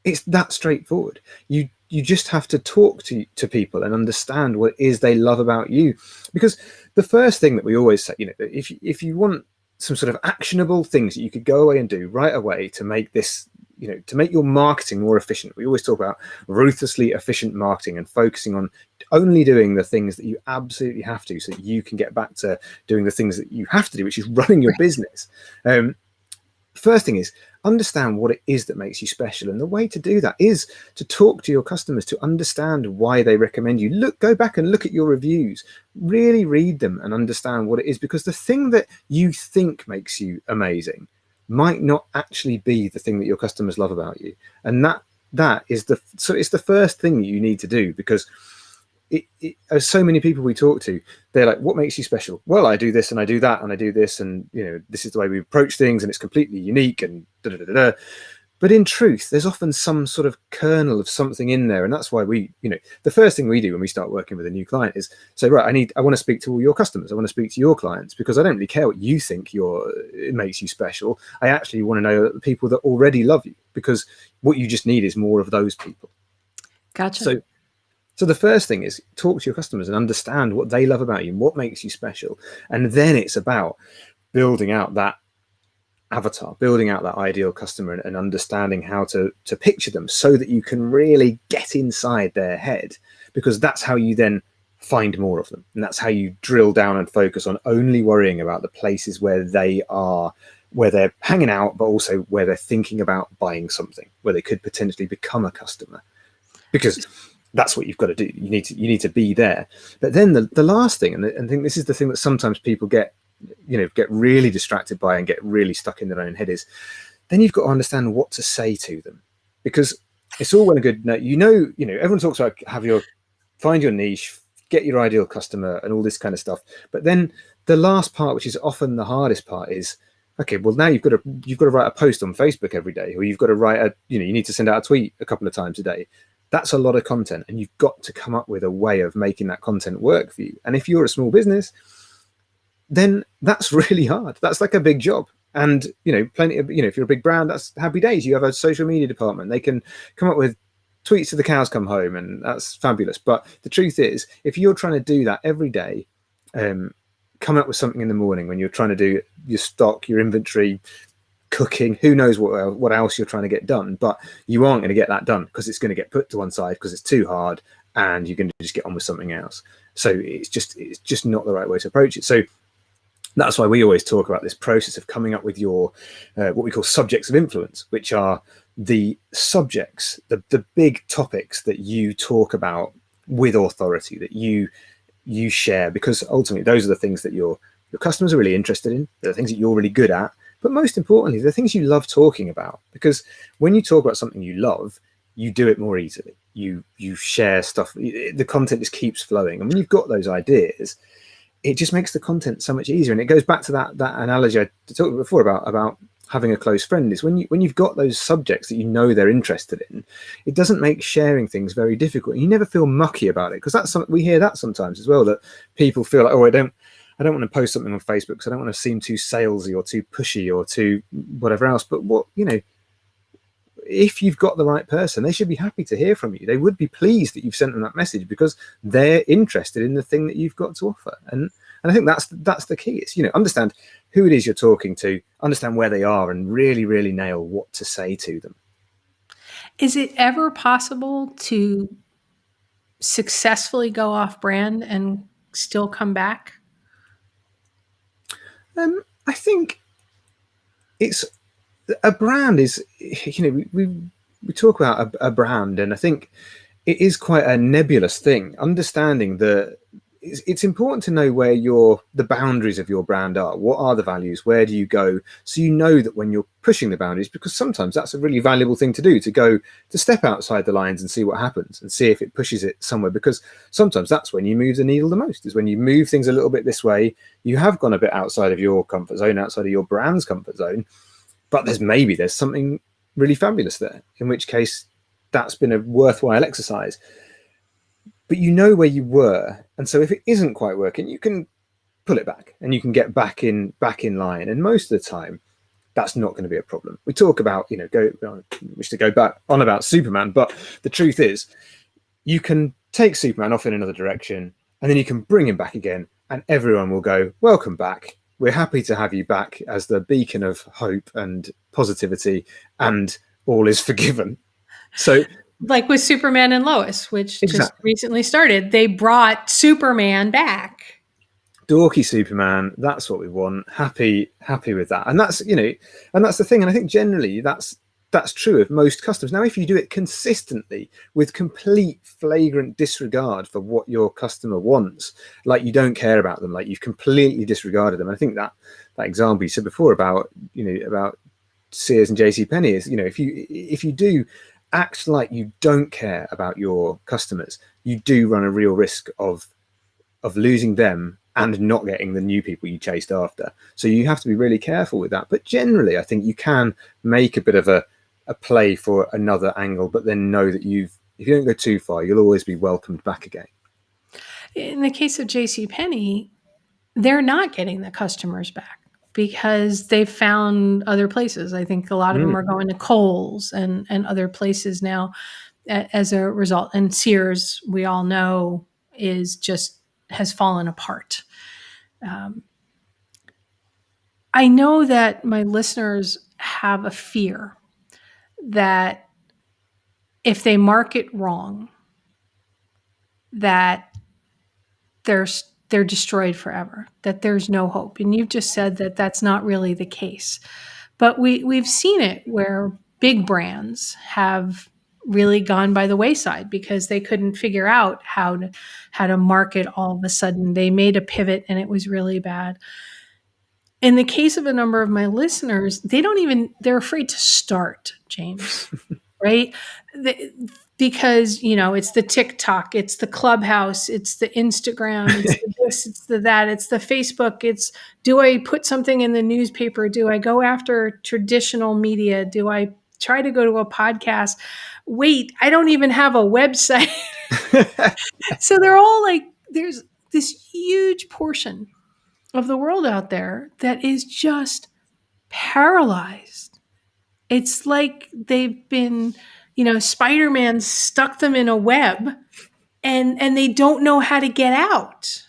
It's that straightforward. You just have to talk to people and understand what it is they love about you. Because the first thing that we always say, if you want some sort of actionable things that you could go away and do right away to make this, to make your marketing more efficient. We always talk about ruthlessly efficient marketing and focusing on only doing the things that you absolutely have to, so that you can get back to doing the things that you have to do, which is running your business. First thing is, understand what it is that makes you special. And the way to do that is to talk to your customers, to understand why they recommend you. Go back and look at your reviews, really read them and understand what it is, because the thing that you think makes you amazing might not actually be the thing that your customers love about you. And that is it's the first thing that you need to do, because as so many people we talk to, they're like, what makes you special? Well, I do this and I do that and I do this, and this is the way we approach things and it's completely unique and da da da da. But in truth, there's often some sort of kernel of something in there. And that's why the first thing we do when we start working with a new client is say, right, I want to speak to all your customers. I want to speak to your clients, because I don't really care what you think it makes you special. I actually want to know the people that already love you, because what you just need is more of those people. Gotcha. So the first thing is talk to your customers and understand what they love about you and what makes you special. And then it's about building out that avatar, building out that ideal customer, and understanding how to picture them so that you can really get inside their head, because that's how you then find more of them. And that's how you drill down and focus on only worrying about the places where they are, where they're hanging out, but also where they're thinking about buying something, where they could potentially become a customer. Because that's what you've got to do. You need to be there. But then the last thing, and I think this is the thing that sometimes people get really distracted by and get really stuck in their own head, is then you've got to understand what to say to them. Because it's all well and good. Everyone talks about find your niche, get your ideal customer and all this kind of stuff. But then the last part, which is often the hardest part, is, okay, well, now you've got to write a post on Facebook every day, or you've got to write you need to send out a tweet a couple of times a day. That's a lot of content, and you've got to come up with a way of making that content work for you. And if you're a small business, then that's really hard. That's like a big job. And, plenty of, if you're a big brand, that's happy days. You have a social media department. They can come up with tweets till the cows come home, and that's fabulous. But the truth is, if you're trying to do that every day, come up with something in the morning when you're trying to do your stock, your inventory, cooking, who knows what else you're trying to get done, but you aren't going to get that done because it's going to get put to one side because it's too hard, and you're going to just get on with something else. So it's just not the right way to approach it. So that's why we always talk about this process of coming up with your what we call subjects of influence, which are the subjects, the big topics that you talk about with authority, that you share, because ultimately those are the things that your customers are really interested in. They're the things that you're really good at. But most importantly, the things you love talking about, because when you talk about something you love, you do it more easily. You share stuff. The content just keeps flowing. And when you've got those ideas, it just makes the content so much easier. And it goes back to that analogy I talked before about having a close friend is when you've got those subjects that you know they're interested in, it doesn't make sharing things very difficult. You never feel mucky about it, because that's something we hear that sometimes as well, that people feel like, oh, I don't want to post something on Facebook because I don't want to seem too salesy or too pushy or too whatever else. But if you've got the right person, they should be happy to hear from you. They would be pleased that you've sent them that message because they're interested in the thing that you've got to offer. And I think that's the key. It's, understand who it is you're talking to, understand where they are, and really, really nail what to say to them. Is it ever possible to successfully go off brand and still come back? I think it's a brand is, we talk about a brand, and I think it is quite a nebulous thing. Understanding that it's important to know where the boundaries of your brand are. What are the values? Where do you go? So you know that when you're pushing the boundaries, because sometimes that's a really valuable thing to do, to step outside the lines and see what happens and see if it pushes it somewhere. Because sometimes that's when you move the needle the most, is when you move things a little bit this way. You have gone a bit outside of your comfort zone, outside of your brand's comfort zone, but there's something really fabulous there, in which case that's been a worthwhile exercise. But you know where you were, and so if it isn't quite working, you can pull it back and you can get back in line. And most of the time, that's not going to be a problem. We talk about, wish to go back on about Superman, but the truth is, you can take Superman off in another direction, and then you can bring him back again, and everyone will go, "Welcome back. We're happy to have you back as the beacon of hope and positivity, and all is forgiven." So, like with Superman and Lois, which exactly. just recently started, they brought Superman back. Dorky Superman, that's what we want. Happy with that. And that's, and that's the thing. And I think generally that's true of most customers. Now, if you do it consistently with complete flagrant disregard for what your customer wants, like you don't care about them, like you've completely disregarded them. And I think that example you said before about Sears and JCPenney is, if you do act like you don't care about your customers, you do run a real risk of losing them and not getting the new people you chased after. So you have to be really careful with that. But generally, I think you can make a bit of a play for another angle, but then know that if you don't go too far, you'll always be welcomed back again. In the case of JCPenney, they're not getting the customers back because they've found other places. I think a lot of them are going to Kohl's and other places now as a result. And Sears, we all know, has fallen apart. I know that my listeners have a fear that if they market wrong, that they're destroyed forever, that there's no hope. And you've just said that that's not really the case. But we've seen it where big brands have really gone by the wayside because they couldn't figure out how to market all of a sudden. They made a pivot and it was really bad. In the case of a number of my listeners, they're afraid to start, James, right? Because, it's the TikTok, it's the Clubhouse, it's the Instagram, it's the this, it's the that, it's the Facebook, it's, do I put something in the newspaper? Do I go after traditional media? Do I try to go to a podcast? Wait, I don't even have a website. So they're all like, there's this huge portion of the world out there that is just paralyzed. It's like they've been, Spider-Man stuck them in a web and they don't know how to get out.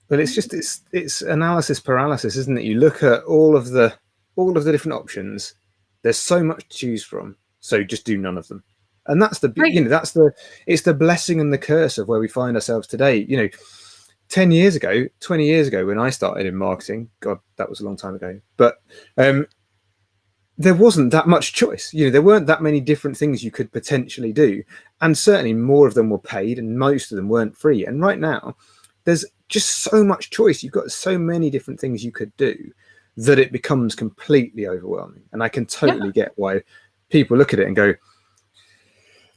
But it's analysis paralysis, isn't it? You look at all of the different options. There's so much to choose from, so just do none of them. And that's it's the blessing and the curse of where we find ourselves today. 10 years ago, 20 years ago, when I started in marketing, God, that was a long time ago, but there wasn't that much choice. There weren't that many different things you could potentially do. And certainly more of them were paid and most of them weren't free. And right now, there's just so much choice. You've got so many different things you could do that it becomes completely overwhelming. And I can totally get why people look at it and go,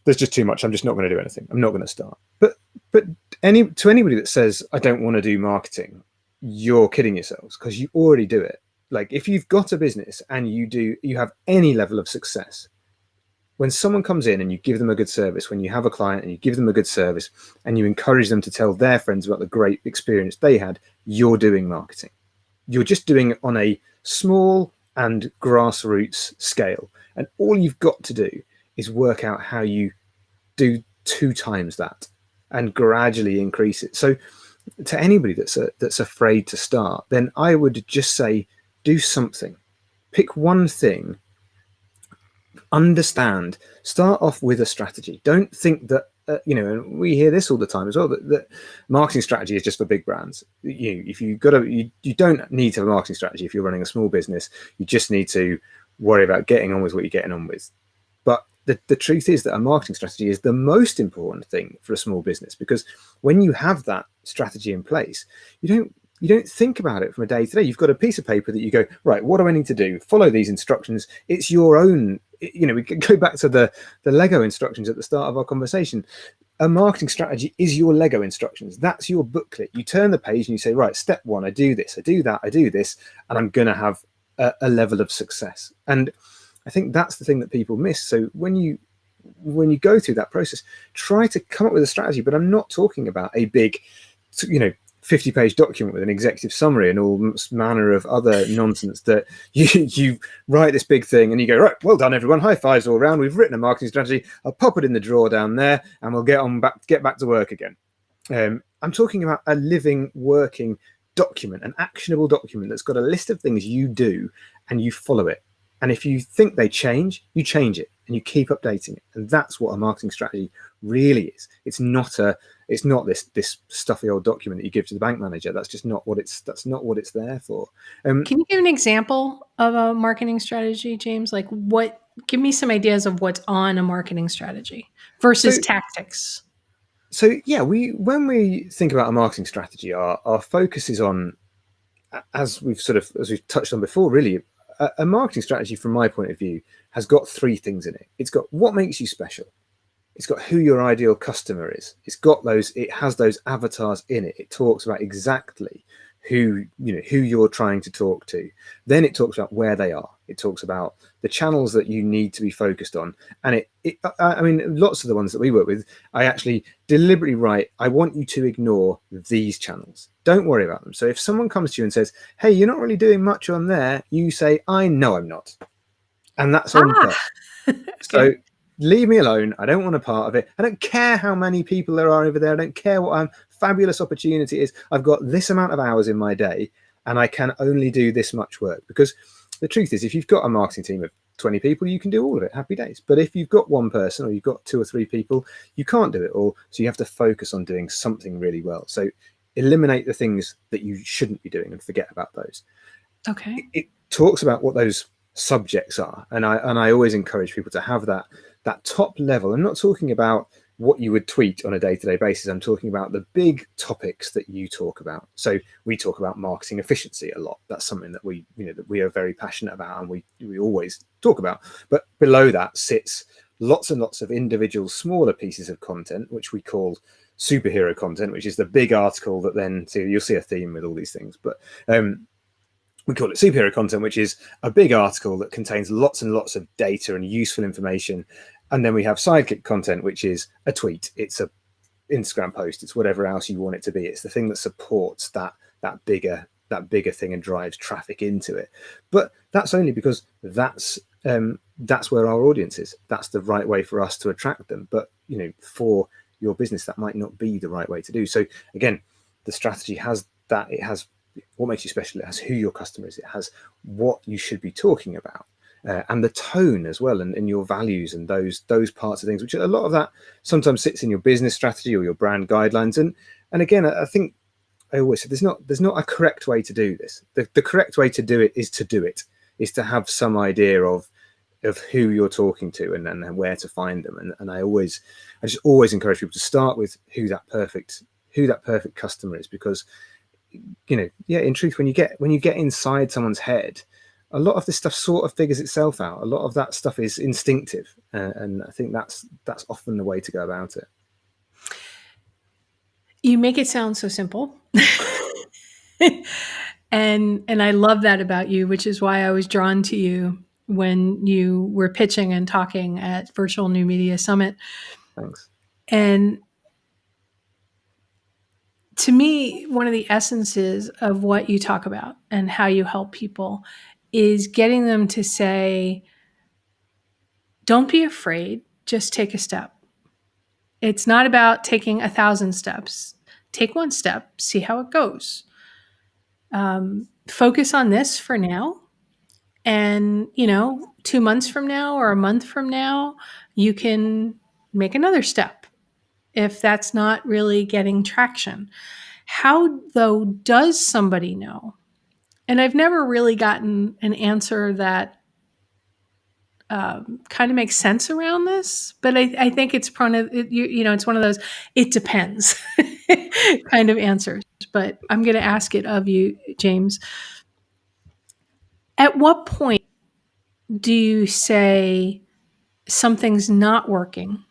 there's just too much. I'm just not going to do anything. I'm not going to start. But to anybody that says, I don't want to do marketing, you're kidding yourselves, because you already do it. Like if you've got a business and you have any level of success, when someone comes in and you give them a good service, when you have a client and you give them a good service and you encourage them to tell their friends about the great experience they had, you're doing marketing. You're just doing it on a small and grassroots scale. And all you've got to do is work out how you do 2 times that and gradually increase it. So to anybody that's afraid to start, then I would just say, do something. Pick one thing, understand, start off with a strategy. Don't think that and we hear this all the time as well, that marketing strategy is just for big brands. If you got to, you don't need to have a marketing strategy if you're running a small business. You just need to worry about getting on with what you're getting on with. But the truth is that a marketing strategy is the most important thing for a small business, because when you have that strategy in place, you don't think about it from a day to day. You've got a piece of paper that you go, right, what do I need to do? Follow these instructions. It's your own, we could go back to the Lego instructions at the start of our conversation. A marketing strategy is your Lego instructions. That's your booklet. You turn the page and you say, right, step 1, I do this, I do that, I do this, and I'm going to have a level of success. And I think that's the thing that people miss. So when you go through that process, try to come up with a strategy. But I'm not talking about a big, 50-page document with an executive summary and all manner of other nonsense that you write this big thing and you go, right, well done everyone, high fives all around, we've written a marketing strategy, I'll pop it in the drawer down there and we'll get back to work again. I'm talking about a living, working document, an actionable document that's got a list of things you do and you follow it. And if you think they change, you change it and you keep updating it. And that's what a marketing strategy really is. It's not this stuffy old document that you give to the bank manager. That's just not what it's there for. Can you give an example of a marketing strategy, James? Like give me some ideas of what's on a marketing strategy versus tactics. So yeah, when we think about a marketing strategy, our focus is on, as we've touched on before, really, a marketing strategy from my point of view has got 3 things in it. It's got what makes you special. It's got who your ideal customer is. It has those avatars in it. It talks about exactly who you're trying to talk to. Then it talks about where they are. It talks about the channels that you need to be focused on. And lots of the ones that we work with, I actually deliberately write, I want you to ignore these channels. Don't worry about them. So if someone comes to you and says, hey, you're not really doing much on there, you say, I know I'm not. And that's on purpose. Okay. So leave me alone. I don't want a part of it. I don't care how many people there are over there. I don't care what fabulous opportunity is. I've got this amount of hours in my day and I can only do this much work. Because the truth is, if you've got a marketing team of 20 people, you can do all of it. Happy days. But if you've got one person or you've got 2 or 3 people, you can't do it all. So you have to focus on doing something really well. So eliminate the things that you shouldn't be doing and forget about those. Okay. It talks about what those subjects are. And I always encourage people to have that top level. I'm not talking about what you would tweet on a day-to-day basis. I'm talking about the big topics that you talk about. So we talk about marketing efficiency a lot. That's something that we are very passionate about and we always talk about. But below that sits lots and lots of individual smaller pieces of content, which we call superhero content, which is the big article that then, so you'll see a theme with all these things. But we call it superhero content, which is a big article that contains lots and lots of data and useful information. And then we have sidekick content, which is a tweet. It's a Instagram post. It's whatever else you want it to be. It's the thing that supports that bigger thing and drives traffic into it. But that's only because that's where our audience is. That's the right way for us to attract them. But for your business, that might not be the right way to do. So again, the strategy has that. It has what makes you special. It has who your customer is. It has what you should be talking about. And the tone as well, and your values and those parts of things, which a lot of that sometimes sits in your business strategy or your brand guidelines. And again, I think I always say there's not a correct way to do this. The correct way to do it, is to have some idea of who you're talking to and where to find them. And I just always encourage people to start with who that perfect customer is, because in truth, when you get inside someone's head, a lot of this stuff sort of figures itself out. A lot of that stuff is instinctive, and I think that's often the way to go about it. You make it sound so simple. And I love that about you, which is why I was drawn to you when you were pitching and talking at Virtual New Media Summit. Thanks. And to me, one of the essences of what you talk about and how you help people is getting them to say, don't be afraid, just take a step. It's not about taking 1,000 steps. Take one step, see how it goes. Focus on this for now. And, 2 months from now or a month from now, you can make another step if that's not really getting traction. How, though, does somebody know? And I've never really gotten an answer that kind of makes sense around this, but I think it's it's one of those it depends kind of answers. But I'm going to ask it of you, James. At what point do you say something's not working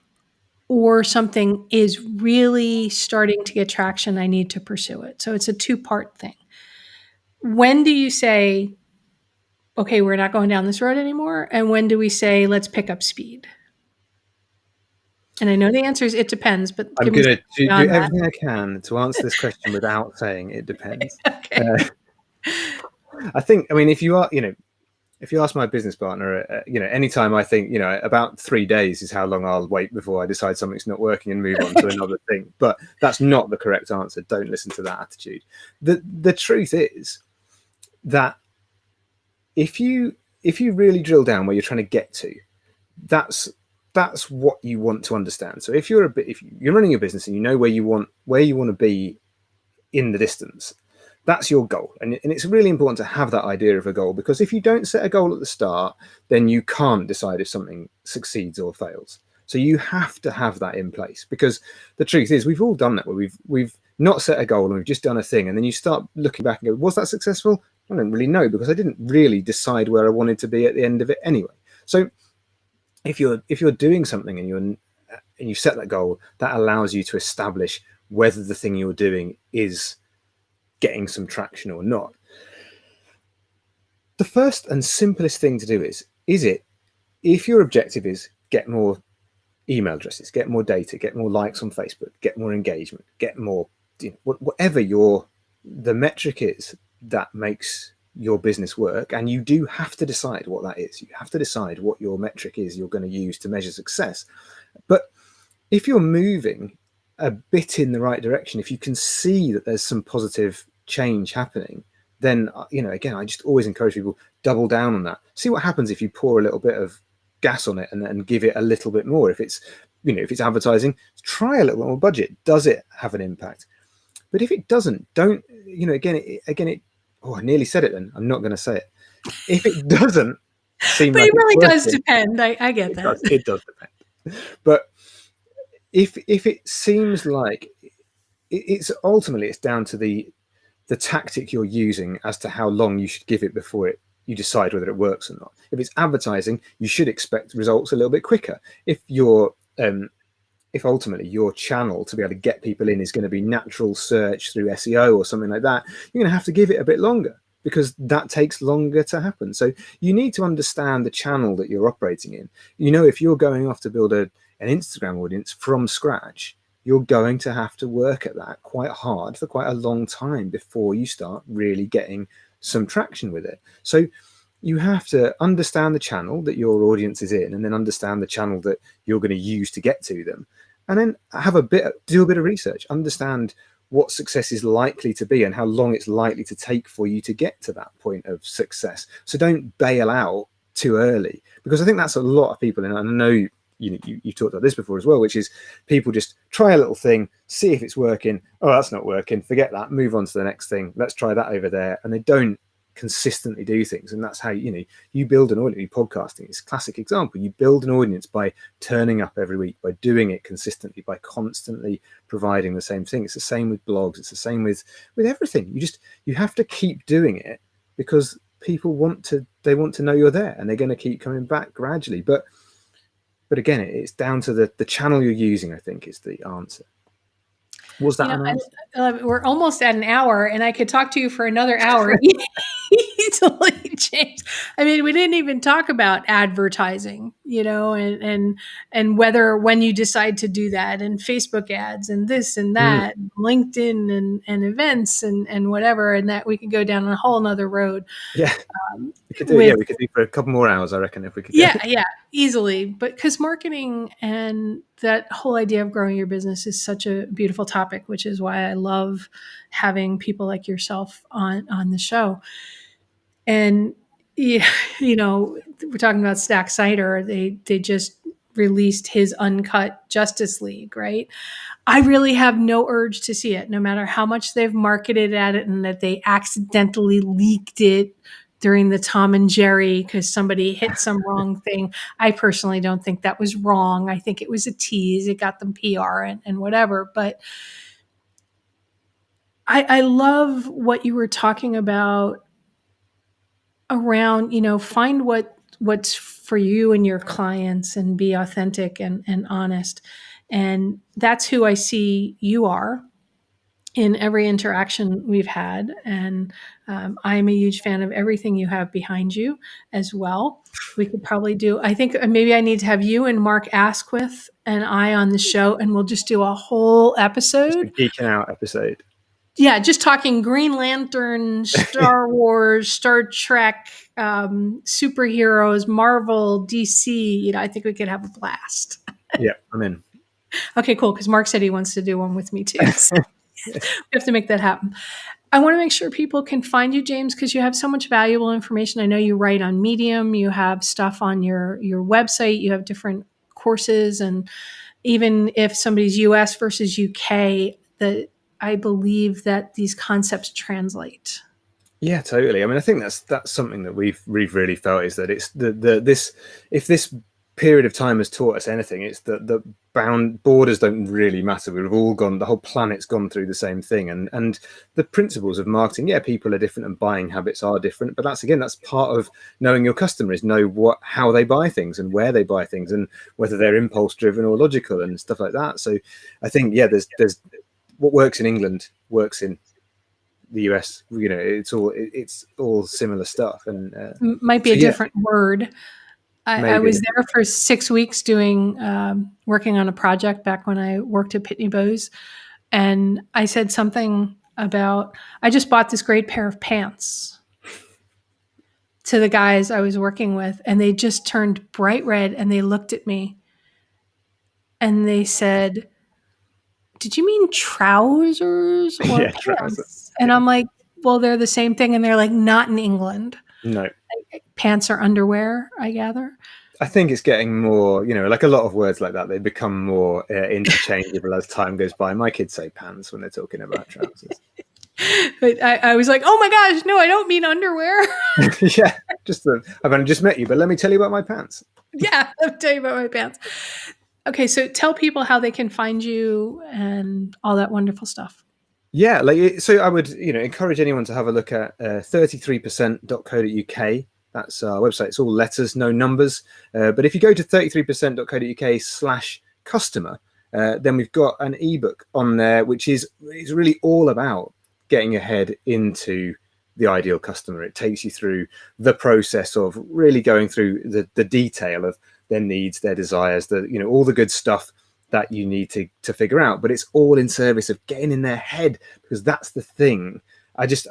or something is really starting to get traction? I need to pursue it. So it's a two-part thing. When do you say, okay, we're not going down this road anymore? And when do we say, let's pick up speed? And I know the answer is it depends, but I'm give me going to do beyond that. everything I can to answer this question without saying it depends. Okay. I think, if you are, if you ask my business partner, anytime I think, about 3 days is how long I'll wait before I decide something's not working and move on to another thing. But that's not the correct answer. Don't listen to that attitude. The truth is that if you really drill down where you're trying to get to, that's what you want to understand. So if you're running a business and you know where you want to be in the distance, that's your goal. And it's really important to have that idea of a goal, because if you don't set a goal at the start, then you can't decide if something succeeds or fails. So you have to have that in place, because the truth is we've all done that, where we've not set a goal and we've just done a thing, and then you start looking back and go, was that successful? I don't really know, because I didn't really decide where I wanted to be at the end of it anyway. So if you're doing something and you set that goal, that allows you to establish whether the thing you're doing is getting some traction or not. The first and simplest thing to do is if your objective is get more email addresses, get more data, get more likes on Facebook, get more engagement, get more, whatever the metric is that makes your business work, and you do have to decide what that is. You have to decide what your metric is you're going to use to measure success. But if you're moving a bit in the right direction, if you can see that there's some positive change happening, then again, I just always encourage people, double down on that. See what happens if you pour a little bit of gas on it and give it a little bit more. If it's advertising, try a little bit more budget. Does it have an impact? But if it doesn't, don't, I nearly said it then. I'm not going to say it. If it doesn't seem but like it really it's does working, depend. I get that. It does depend. But if it seems like it's down to the tactic you're using as to how long you should give it before you decide whether it works or not. If it's advertising, you should expect results a little bit quicker. If ultimately your channel to be able to get people in is going to be natural search through SEO or something like that, you're going to have to give it a bit longer, because that takes longer to happen. So you need to understand the channel that you're operating in. If you're going off to build an Instagram audience from scratch, you're going to have to work at that quite hard for quite a long time before you start really getting some traction with it. So you have to understand the channel that your audience is in, and then understand the channel that you're going to use to get to them. And then do a bit of research, understand what success is likely to be and how long it's likely to take for you to get to that point of success. So don't bail out too early, because I think that's a lot of people. And I know you talked about this before as well, which is people just try a little thing, see if it's working. Oh, that's not working. Forget that. Move on to the next thing. Let's try that over there. And they don't consistently do things. And that's how you build an audience. Podcasting is a classic example. You build an audience by turning up every week, by doing it consistently, by constantly providing the same thing. It's the same with blogs. It's the same with everything. You have to keep doing it, because people want to know you're there, and they're going to keep coming back gradually. But again, it's down to the channel you're using, I think, is the answer. Was You that know, announced? we're almost at an hour, and I could talk to you for another hour easily, James. I mean, we didn't even talk about advertising, and whether when you decide to do that, and Facebook ads, and this and Mm, that, and LinkedIn and events and whatever, and that we could go down a whole nother road yeah, we could do. Yeah, with we could do for a couple more hours, I reckon, if we could go. yeah, easily. But because marketing and that whole idea of growing your business is such a beautiful topic, which is why I love having people like yourself on the show. And yeah, we're talking about Stack Cider. They just released his uncut Justice League, right? I really have no urge to see it, no matter how much they've marketed at it and that they accidentally leaked it during the Tom and Jerry because somebody hit some wrong thing. I personally don't think that was wrong. I think it was a tease. It got them PR and whatever. But I love what you were talking about around, find what's for you and your clients and be authentic and honest. And that's who I see you are in every interaction we've had. And I'm a huge fan of everything you have behind you as well. We could probably do, I think maybe I need to have you and Mark Asquith and I on the show, and we'll just do a whole Just a episode. geeking out episode. Yeah, just talking Green Lantern, Star Wars, Star Trek, superheroes, Marvel, DC. I think we could have a blast. Yeah, I'm in. Okay, cool. Because Mark said he wants to do one with me too. So we have to make that happen. I want to make sure people can find you, James, because you have so much valuable information. I know you write on Medium, you have stuff on your website, you have different courses, and even if somebody's US versus UK, that I believe that these concepts translate. Yeah, totally. I mean, I think that's something that we've really felt is that it's this if this period of time has taught us anything, it's that the borders don't really matter. We've all gone, the whole planet's gone through the same thing, and the principles of marketing. Yeah, people are different and buying habits are different, but that's part of knowing your customer is know how they buy things and where they buy things and whether they're impulse driven or logical and stuff like that. So I think there's what works in England works in the US. It's all similar stuff, and Might be a different word. I maybe. was there for 6 weeks doing working on a project back when I worked at Pitney Bowes, and I said something about I just bought this great pair of pants to the guys I was working with, and they just turned bright red and they looked at me and they said, "Did you mean trousers or Yeah, trouser. pants?" And Yeah. I'm like, "Well, they're the same thing." And they're like, "Not in England. No, Pants are underwear, I gather." I think it's getting more, like a lot of words like that, they become more interchangeable as time goes by. My kids say pants when they're talking about trousers. But I was like, "Oh my gosh, no, I don't mean underwear." Yeah, I've only just met you, but let me tell you about my pants. Yeah, I'll tell you about my pants. Okay, so tell people how they can find you and all that wonderful stuff. Yeah, so I would, encourage anyone to have a look at 33%.co.uk. That's our website. It's all letters, no numbers. But if you go to 33%.co.uk/customer, then we've got an ebook on there, which is really all about getting ahead into the ideal customer. It takes you through the process of really going through the detail of their needs, their desires, all the good stuff that you need to figure out. But it's all in service of getting in their head, because that's the thing. I just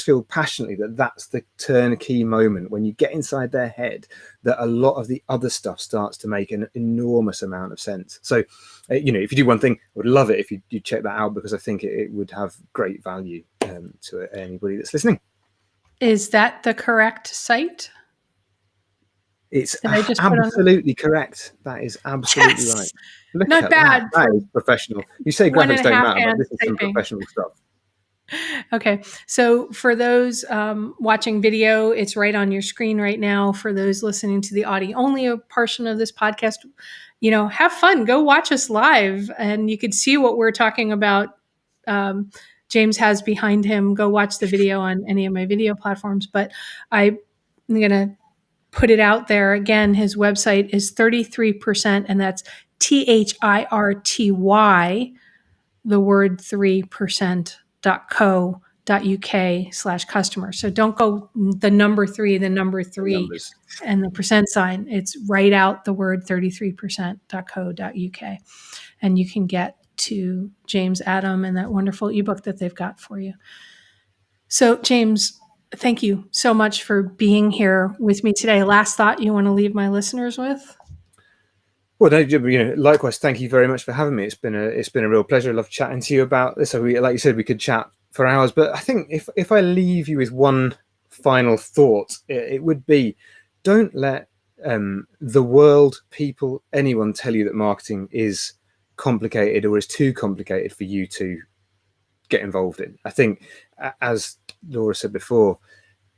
feel passionately that that's the turnkey moment when you get inside their head, that a lot of the other stuff starts to make an enormous amount of sense. So, if you do one thing, I would love it if you check that out, because I think it would have great value to anybody that's listening. Is that the correct site? It's absolutely correct. That is absolutely right. Look Not at bad. That is professional. You say graphics don't matter, but this is some professional stuff. Okay, so for those watching video, it's right on your screen right now. For those listening to the audio only portion of this podcast, have fun. Go watch us live, and you can see what we're talking about. James has behind him. Go watch the video on any of my video platforms. But I'm going to put it out there again. His website is 33%, and that's THIRTY the word 3%.co.uk/customer. So don't go the number 3, the number 3 Numbers. and the percent sign. It's write out the word 33%.co.uk. And you can get to James Adam and that wonderful ebook that they've got for you. So James, thank you so much for being here with me today. Last thought you want to leave my listeners with? Well, no, likewise, thank you very much for having me. It's been a real pleasure. I love chatting to you about this. So like you said, we could chat for hours, but I think if I leave you with one final thought, it would be, don't let the world, people, anyone tell you that marketing is complicated or is too complicated for you to get involved in. I think, as Laura said before,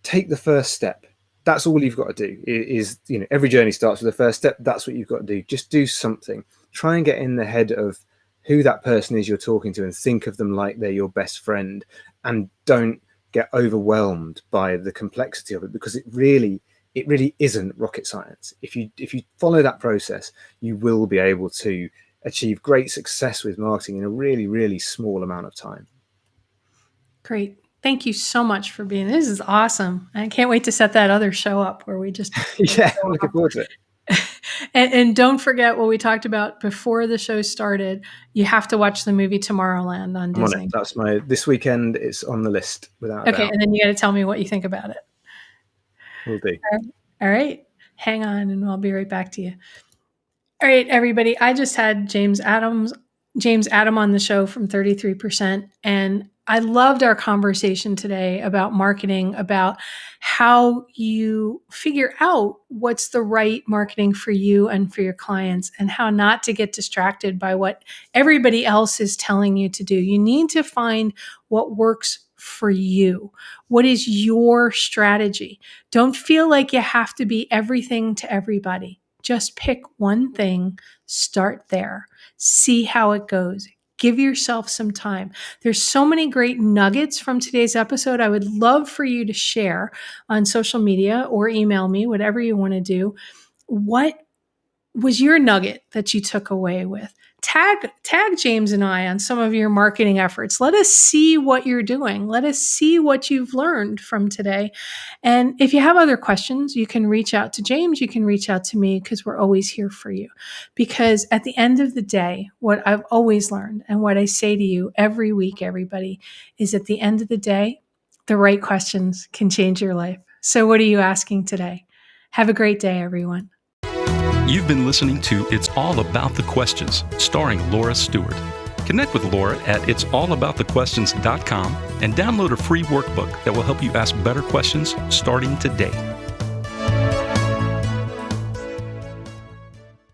take the first step. That's all you've got to do. Is every journey starts with the first step. That's what you've got to do. Just do something. Try and get in the head of who that person is you're talking to and think of them like they're your best friend, and don't get overwhelmed by the complexity of it, because it really isn't rocket science. If you follow that process, you will be able to achieve great success with marketing in a really, really small amount of time. Great. Thank you so much for being. This is awesome. I can't wait to set that other show up where we just yeah, I'm looking forward to it. And don't forget what we talked about before the show started. You have to watch the movie Tomorrowland on Disney. I'm on it. That's this weekend. It's on the list without a doubt. And then you got to tell me what you think about it. Will do. All right. Hang on, and I'll be right back to you. All right, everybody. I just had James Adam on the show from 33%, and I loved our conversation today about marketing, about how you figure out what's the right marketing for you and for your clients, and how not to get distracted by what everybody else is telling you to do. You need to find what works for you. What is your strategy? Don't feel like you have to be everything to everybody. Just pick one thing, start there, see how it goes. Give yourself some time. There's so many great nuggets from today's episode. I would love for you to share on social media or email me, whatever you want to do. What was your nugget that you took away with? Tag James and I on some of your marketing efforts. Let us see what you're doing. Let us see what you've learned from today. And if you have other questions, you can reach out to James. You can reach out to me, because we're always here for you. Because at the end of the day, what I've always learned, and what I say to you every week, everybody, is at the end of the day, the right questions can change your life. So what are you asking today? Have a great day, everyone. You've been listening to It's All About the Questions, starring Laura Stewart. Connect with Laura at it'sallaboutthequestions.com and download a free workbook that will help you ask better questions starting today.